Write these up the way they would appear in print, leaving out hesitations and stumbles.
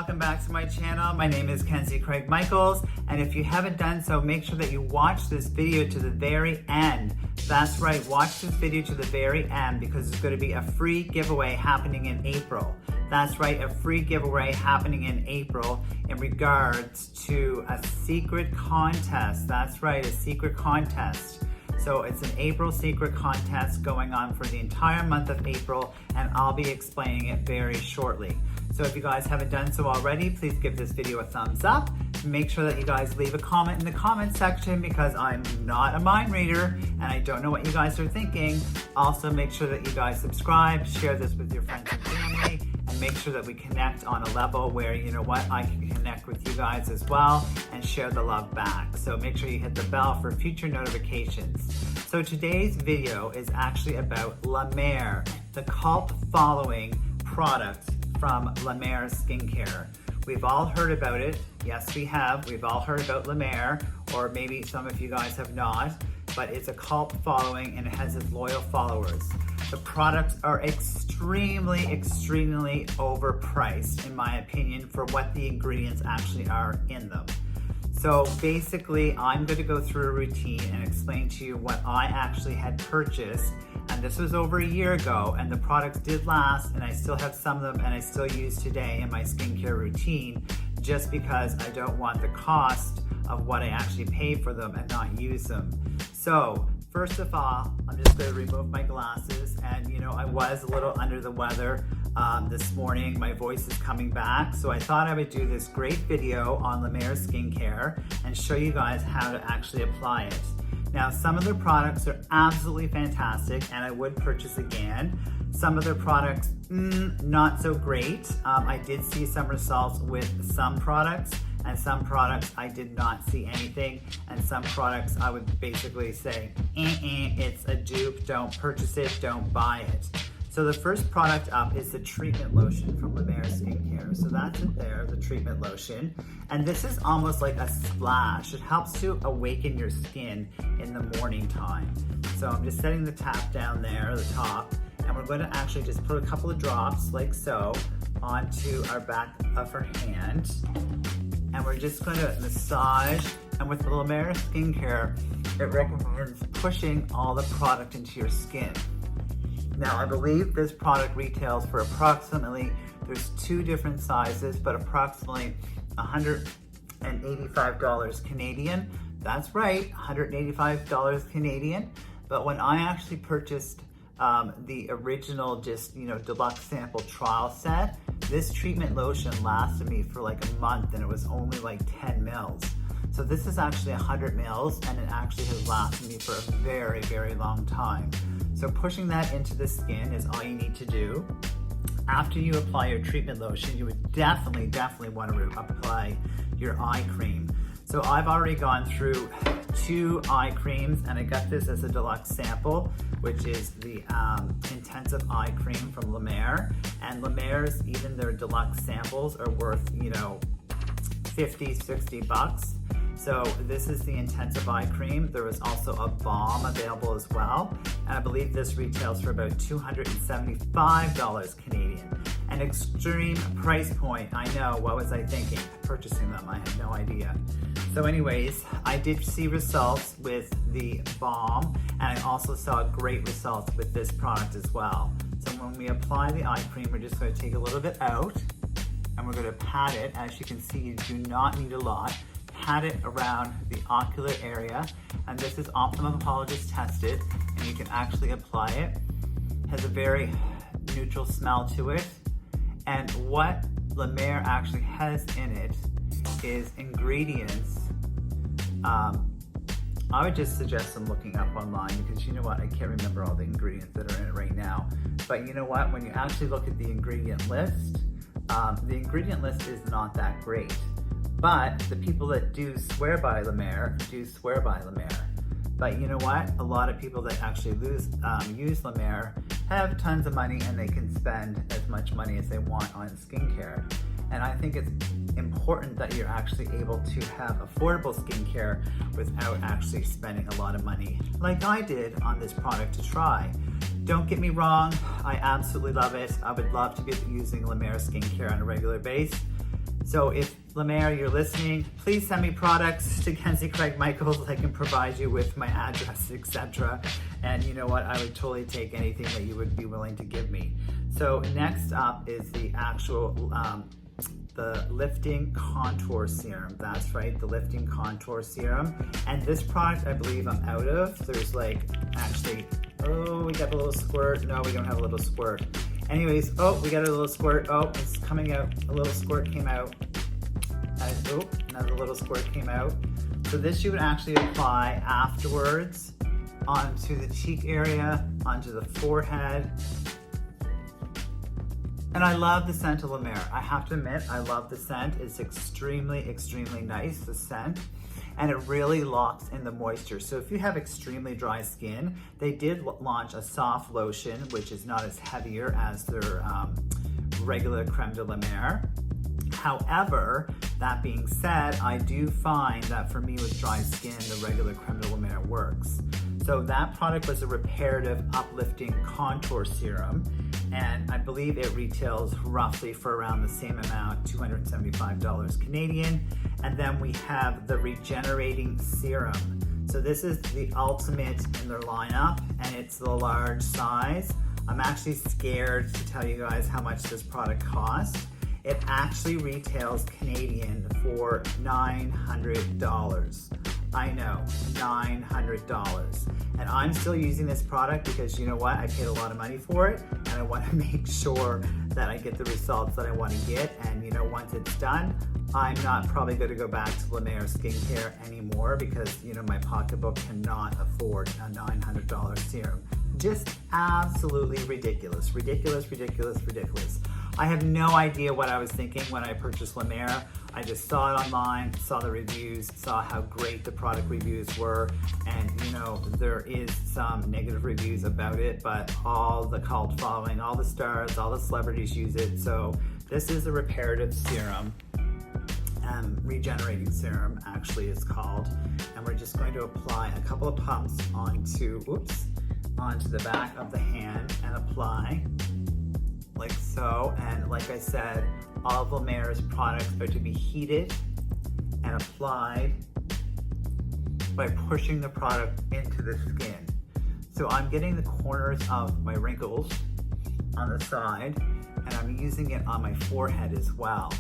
welcome back to my channel. My name is Kenzie Craig Michaels, and if you haven't done so, make sure that you watch this video to the very end. That's right, watch this video to the very end because it's going to be a free giveaway happening in April. That's right, a free giveaway happening in April in regards to a secret contest. That's right, a secret contest. So it's an April secret contest going on for the entire month of April, and I'll be explaining it very shortly. So if you guys haven't done so already, please give this video a thumbs up. Make sure that you guys leave a comment in the comment section because I'm not a mind reader and I don't know what you guys are thinking. Also, make sure that you guys subscribe, share this with your friends and family, and make sure that we connect on a level where, you know what, I can connect with you guys as well and share the love back. So make sure you hit the bell for future notifications. So today's video is actually about La Mer, the cult following product from La Mer Skincare. We've all heard about it. Yes, we have. We've all heard about La Mer, or maybe some of you guys have not, but it's a cult following and it has its loyal followers. The products are extremely overpriced, in my opinion, for what the ingredients actually are in them. So basically, I'm going to go through a routine and explain to you what I actually had purchased. And this was over a year ago, and the products did last, and I still have some of them and I still use today in my skincare routine, just because I don't want the cost of what I actually pay for them and not use them. So first of all, I'm just going to remove my glasses, and you know, I was a little under the weather this morning. My voice is coming back, so I thought I would do this great video on La Mer Skincare and show you guys how to actually apply it. Now, some of their products are absolutely fantastic and I would purchase again. Some of their products, not so great. I did see some results with some products, and some products I did not see anything, and some products I would basically say, it's a dupe, don't purchase it, don't buy it. So the first product up is the treatment lotion from La Mer Skincare. So that's it there, the treatment lotion. And this is almost like a splash. It helps to awaken your skin in the morning time. So I'm just setting the tap down there, the top, and we're going to actually just put a couple of drops like so onto our back of our hand. And we're just going to massage. And with the La Mer Skincare, it recommends pushing all the product into your skin. Now, I believe this product retails for approximately, there's two different sizes, but approximately $185 Canadian. That's right, $185 Canadian. But when I actually purchased the original, just, you know, deluxe sample trial set, this treatment lotion lasted me for like a month, and it was only like 10 mils. So this is actually 100 mils, and it actually has lasted me for a very, very long time. So pushing that into the skin is all you need to do. After you apply your treatment lotion, you would definitely want to apply your eye cream. So I've already gone through 2 eye creams, and I got this as a deluxe sample, which is the intensive eye cream from La Mer. And La Mer's, even their deluxe samples are worth, you know, 50, 60 bucks. So this is the intensive eye cream. There is also a balm available as well. And I believe this retails for about $275 Canadian. An extreme price point. I know, what was I thinking? Purchasing them, I had no idea. So anyways, I did see results with the balm, and I also saw great results with this product as well. So when we apply the eye cream, we're just going to take a little bit out, and we're going to pat it. As you can see, you do not need a lot. Pat it around the ocular area, and this is ophthalmologist tested, and you can actually apply it. It has a very neutral smell to it, and what La Mer actually has in it is ingredients. I would just suggest them looking up online, because you know what, I can't remember all the ingredients that are in it right now. But you know what, when you actually look at the ingredient list is not that great. But the people that do swear by La Mer do swear by La Mer. But you know what? A lot of people that actually use La Mer have tons of money, and they can spend as much money as they want on skincare. And I think it's important that you're actually able to have affordable skincare without actually spending a lot of money, like I did on this product to try. Don't get me wrong, I absolutely love it. I would love to be using La Mer skincare on a regular basis. So if La Mer, you're listening, please send me products to Kenzie Craig Michaels. I can provide you with my address, etc. And you know what? I would totally take anything that you would be willing to give me. So next up is the actual, the Lifting Contour Serum. That's right, the Lifting Contour Serum. And this product, I believe I'm out of. There's like, actually, oh, we got a little squirt. No, we don't have a little squirt. Anyways, oh, we got a little squirt. Oh, it's coming out. A little squirt came out. Oh, another little squirt came out. So this you would actually apply afterwards onto the cheek area, onto the forehead. And I love the scent of La Mer. I have to admit, I love the scent. It's extremely, extremely nice, the scent. And it really locks in the moisture. So if you have extremely dry skin, they did launch a soft lotion, which is not as heavier as their regular creme de la mer. However, that being said, I do find that for me with dry skin, the regular creme de la mer works. So that product was a Reparative Uplifting Contour Serum, and I believe it retails roughly for around the same amount, $275 Canadian. And then we have the Regenerating Serum. So this is the ultimate in their lineup, and it's the large size. I'm actually scared to tell you guys how much this product costs. It actually retails Canadian for $900. I know, $900. And I'm still using this product because you know what? I paid a lot of money for it, and I want to make sure that I get the results that I want to get. And you know, once it's done, I'm not probably going to go back to La Mer skincare anymore because you know my pocketbook cannot afford a $900 serum. Just absolutely ridiculous, ridiculous, ridiculous, ridiculous. I have no idea what I was thinking when I purchased La Mer. I just saw it online, saw the reviews, saw how great the product reviews were, and you know, there is some negative reviews about it, but all the cult following, all the stars, all the celebrities use it. So this is a reparative serum, regenerating serum actually it's called, and we're just going to apply a couple of pumps onto the back of the hand and apply like so. And like I said, all of La Mer's products are to be heated and applied by pushing the product into the skin. So I'm getting the corners of my wrinkles on the side, and I'm using it on my forehead as well.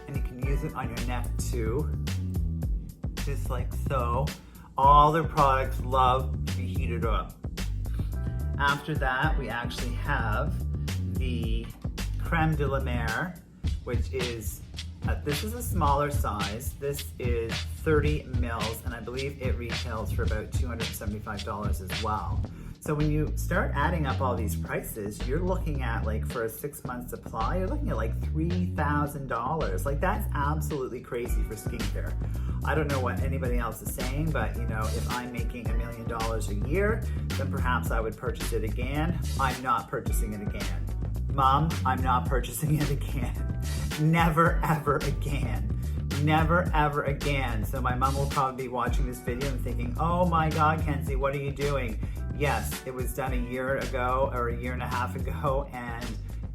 And you can use it on your neck too, just like so. All their products love to be heated up. After that, we actually have the Creme de la Mer, which is, this is a smaller size. This is 30 mils, and I believe it retails for about $275 as well. So when you start adding up all these prices, you're looking at, like, for a 6-month supply, you're looking at like $3,000. Like, that's absolutely crazy for skincare. I don't know what anybody else is saying, but you know, if I'm making $1 million a year, then perhaps I would purchase it again. I'm not purchasing it again. Mom, I'm not purchasing it again. Never, ever again. Never, ever again. So my mom will probably be watching this video and thinking, oh my God, Kenzie, what are you doing? Yes, it was done a year ago or a year and a half ago, and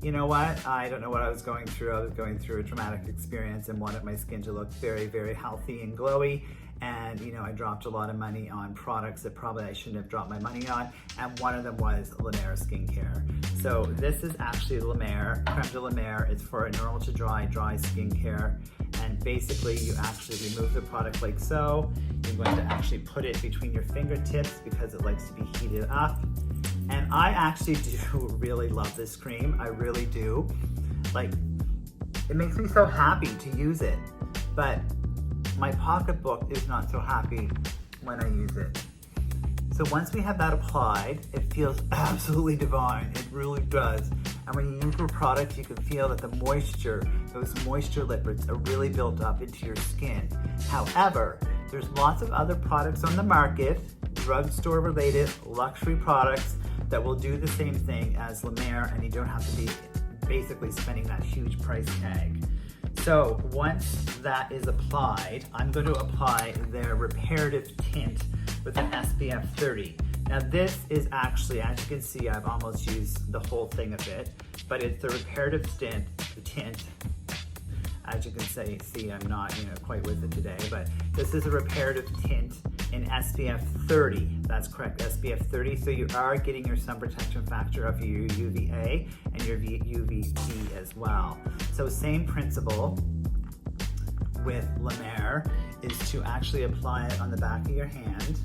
you know what? I don't know what I was going through. I was going through a traumatic experience and wanted my skin to look very, very healthy and glowy. And you know, I dropped a lot of money on products that probably I shouldn't have dropped my money on, and one of them was La Mer skincare. So this is actually La Mer, Creme de la Mer. It's for a normal to dry skincare. And basically you actually remove the product like so. You're going to actually put it between your fingertips because it likes to be heated up. And I actually do really love this cream. I really do. Like, it makes me so happy to use it. But my pocketbook is not so happy when I use it. So once we have that applied, it feels absolutely divine. It really does. And when you use your product, you can feel that the moisture, those moisture lipids are really built up into your skin. However, there's lots of other products on the market, drugstore related, luxury products that will do the same thing as La Mer, and you don't have to be basically spending that huge price tag. So once that is applied, I'm going to apply their Reparative Tint with an SPF 30. Now this is actually, as you can see, I've almost used the whole thing of it, but it's the Reparative Tint. As you can see, I'm not quite with it today, but this is a reparative tint in SPF 30. That's correct, SPF 30. So you are getting your sun protection factor of your UVA and your UVB as well. So same principle with La Mer is to actually apply it on the back of your hand.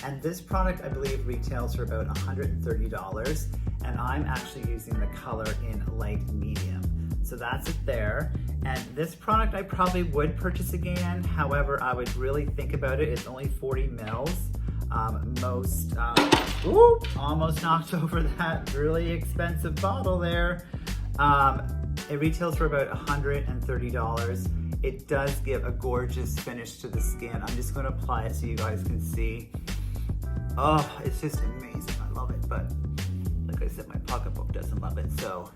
And this product, I believe, retails for about $130, and I'm actually using the color in light medium. So that's it there. And this product I probably would purchase again. However, I would really think about it. It's only 40 mils. Almost knocked over that really expensive bottle there. It retails for about $130. It does give a gorgeous finish to the skin. I'm just gonna apply it so you guys can see. Oh, it's just amazing. I love it. But like I said, my pocketbook doesn't love it. So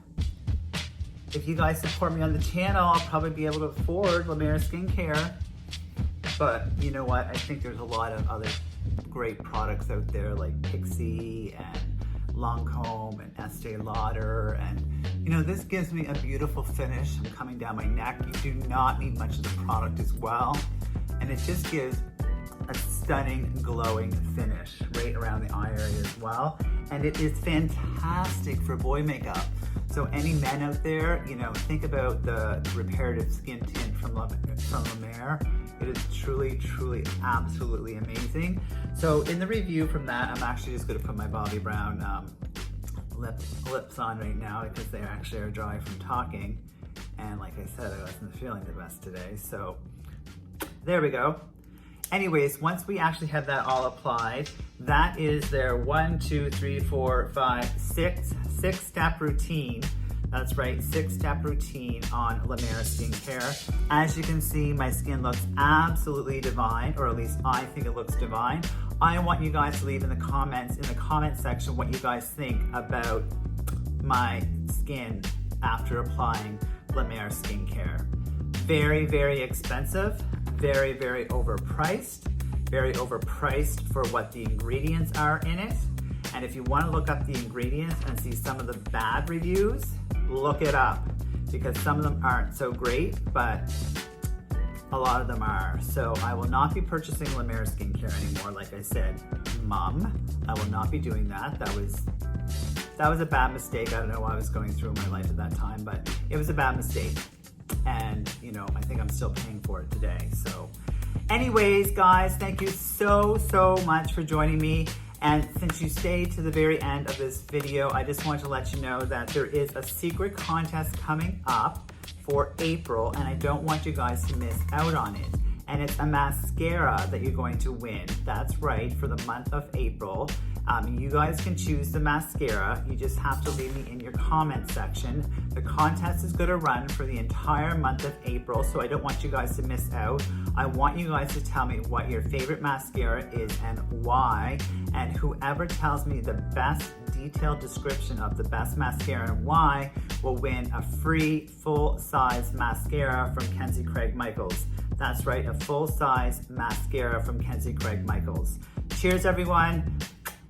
if you guys support me on the channel, I'll probably be able to afford La Mer skincare. But you know what? I think there's a lot of other great products out there like Pixie and Lancome and Estee Lauder, and this gives me a beautiful finish. I'm coming down my neck. You do not need much of the product as well, and it just gives a stunning glowing finish right around the eye area as well. And it is fantastic for boy makeup. So any men out there, think about the reparative skin tint from La Mer. It is truly, truly, absolutely amazing. So in the review from that, I'm actually just gonna put my Bobbi Brown lips on right now because they actually are dry from talking. And like I said, I wasn't feeling the best today. So there we go. Anyways, once we actually have that all applied, that is their 6-step routine. That's right, 6-step routine on La Mer skincare. As you can see, my skin looks absolutely divine, or at least I think it looks divine. I want you guys to leave in the comment section what you guys think about my skin after applying La Mer skincare. Very, very expensive. Very, very overpriced for what the ingredients are in it. And if you want to look up the ingredients and see some of the bad reviews, look it up, because some of them aren't so great, but a lot of them are. So I will not be purchasing La Mer skincare anymore. Like I said, Mom, I will not be doing that. That was a bad mistake. I don't know what I was going through in my life at that time, but it was a bad mistake. And I think I'm still paying for it today. So anyways, guys, thank you so much for joining me. And since you stayed to the very end of this video, I just want to let you know that there is a secret contest coming up for April, and I don't want you guys to miss out on it. And it's a mascara that you're going to win. That's right, for the month of April. You guys can choose the mascara. You just have to leave me in your comment section. The contest is going to run for the entire month of April, so I don't want you guys to miss out. I want you guys to tell me what your favorite mascara is and why. And whoever tells me the best detailed description of the best mascara and why will win a free full-size mascara from Kenzie Craig Michaels. That's right, a full-size mascara from Kenzie Craig Michaels. Cheers, everyone.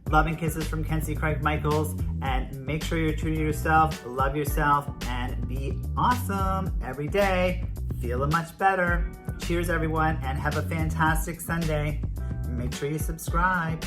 Love and kisses from Kenzie Craig Michaels, and make sure you're true to yourself, love yourself, and be awesome every day. Feeling much better. Cheers, everyone, and have a fantastic Sunday. Make sure you subscribe.